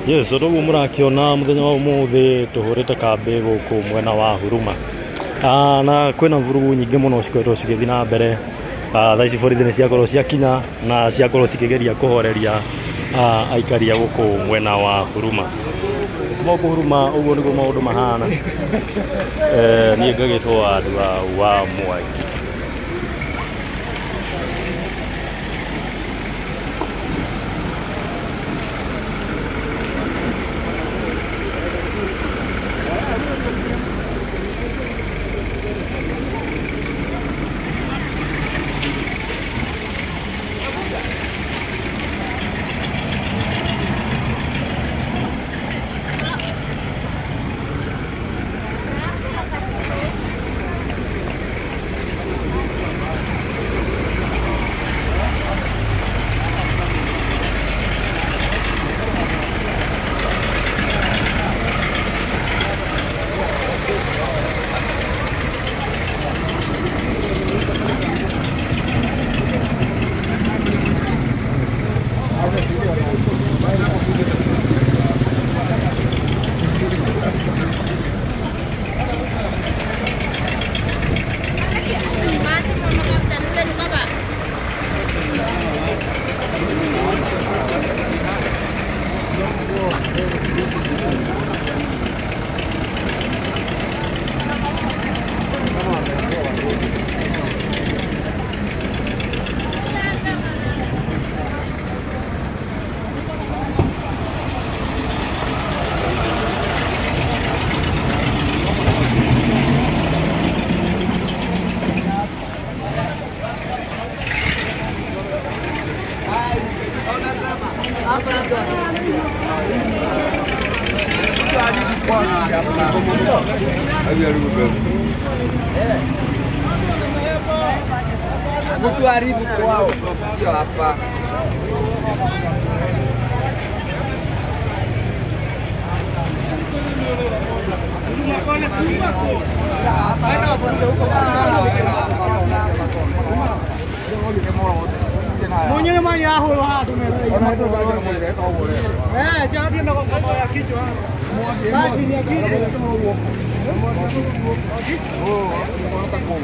Yes, ndo mũrakiona mũthenya wa ũmũthĩ tũhũrĩte kambĩ gũkũ mwena wa Huruma. Na kwĩna vurugu nyingĩ mũno cikoretwo cigĩthiĩ na mbere. Thaa ici borithi nĩ ciakorwo ciakinya na ciakorwo cikĩgeria kũhoreria aikari a gũkũ mwena wa Huruma. Gũkũ Huruma ũguo nĩguo maũndũ mahana. Niĩ ngagĩtwo andũ wa Mwangi. Mtu haribu kwao sio hapa. Mwenyewe manya holo hatu jangan dia nak kau bayar kicu. Lagi ni kicu. Oh, orang tak mau.